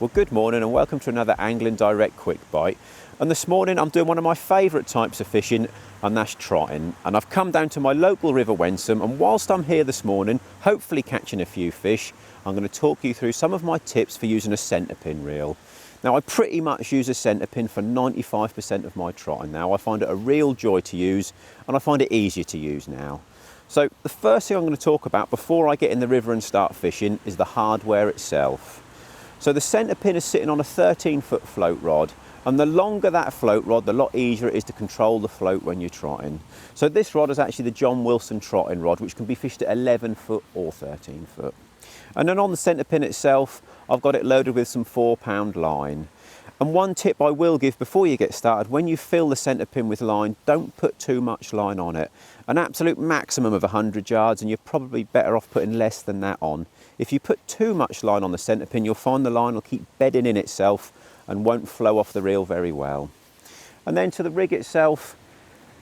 Well, good morning and welcome to another Angling Direct Quick Bite. And this morning I'm doing one of my favourite types of fishing, and that's trotting. And I've come down to my local River Wensum, and whilst I'm here this morning, hopefully catching a few fish, I'm going to talk you through some of my tips for using a centre pin reel. Now, I pretty much use a centre pin for 95% of my trotting now. I find it a real joy to use, and I find it easier to use now. So the first thing I'm going to talk about before I get in the river and start fishing is the hardware itself. So the centre pin is sitting on a 13-foot float rod, and the longer that float rod, the lot easier it is to control the float when you're trotting. So this rod is actually the John Wilson trotting rod, which can be fished at 11 foot or 13 foot. And then on the centre pin itself, I've got it loaded with some 4-pound line. And one tip I will give before you get started: when you fill the centre pin with line, don't put too much line on it. An absolute maximum of 100 yards, and you're probably better off putting less than that on. If you put too much line on the centre pin, you'll find the line will keep bedding in itself and won't flow off the reel very well. And then to the rig itself,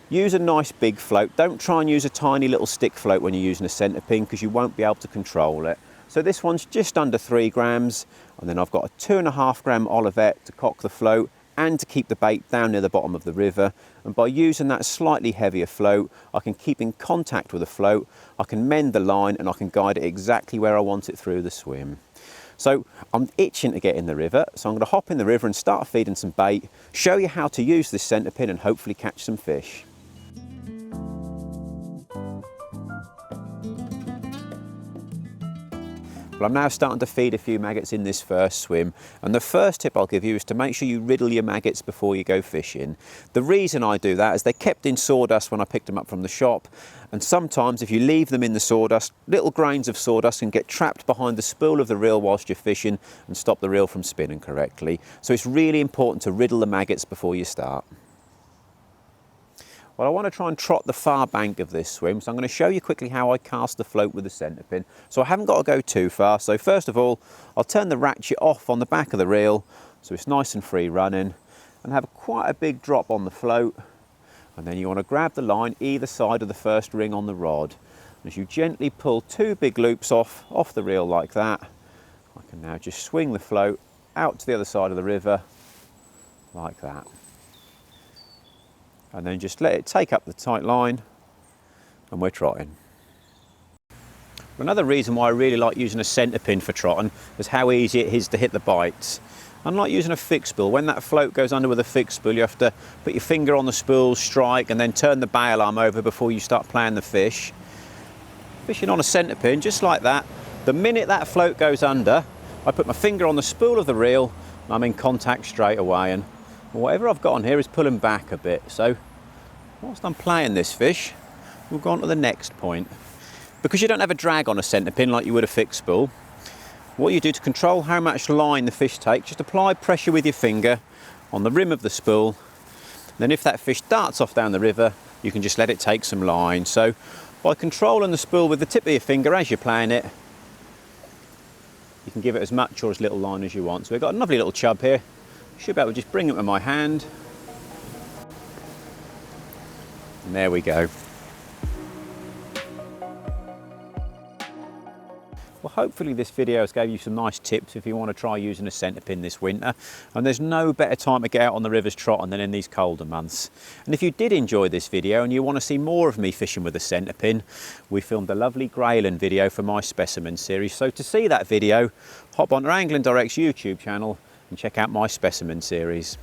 use a nice big float. Don't try and use a tiny little stick float when you're using a centre pin, because you won't be able to control it. So this one's just under 3 grams, and then I've got a 2.5 gram Olivet to cock the float and to keep the bait down near the bottom of the river. And by using that slightly heavier float, I can keep in contact with the float, I can mend the line, and I can guide it exactly where I want it through the swim. So I'm itching to get in the river, so I'm going to hop in the river and start feeding some bait, show you how to use this centre pin and hopefully catch some fish. Well, I'm now starting to feed a few maggots in this first swim, and the first tip I'll give you is to make sure you riddle your maggots before you go fishing. The reason I do that is they're kept in sawdust when I picked them up from the shop, and sometimes if you leave them in the sawdust, little grains of sawdust can get trapped behind the spool of the reel whilst you're fishing and stop the reel from spinning correctly. So it's really important to riddle the maggots before you start. Well, I want to try and trot the far bank of this swim, so I'm going to show you quickly how I cast the float with the centre pin. So I haven't got to go too far. So first of all, I'll turn the ratchet off on the back of the reel so it's nice and free running, and have quite a big drop on the float. And then you want to grab the line either side of the first ring on the rod. As you gently pull 2 big loops off the reel like that, I can now just swing the float out to the other side of the river like that. And then just let it take up the tight line, and we're trotting. Another reason why I really like using a centre pin for trotting is how easy it is to hit the bites. Unlike using a fixed spool, when that float goes under with a fixed spool, you have to put your finger on the spool, strike, and then turn the bail arm over before you start playing the fish. Fishing on a centre pin, just like that, the minute that float goes under, I put my finger on the spool of the reel, and I'm in contact straight away. And whatever I've got on here is pulling back a bit. So whilst I'm playing this fish, we'll go on to the next point. Because you don't have a drag on a centre pin like you would a fixed spool, what you do to control how much line the fish takes, just apply pressure with your finger on the rim of the spool. Then if that fish darts off down the river, you can just let it take some line. So by controlling the spool with the tip of your finger as you're playing it, you can give it as much or as little line as you want. So we've got a lovely little chub here. Should be able to just bring it with my hand. And there we go. Well, hopefully this video has gave you some nice tips if you want to try using a centre pin this winter. And there's no better time to get out on the rivers trotting than in these colder months. And if you did enjoy this video and you want to see more of me fishing with a centre pin, we filmed a lovely grayling video for my specimen series. So to see that video, hop on to Angling Direct's YouTube channel and check out my specimen series.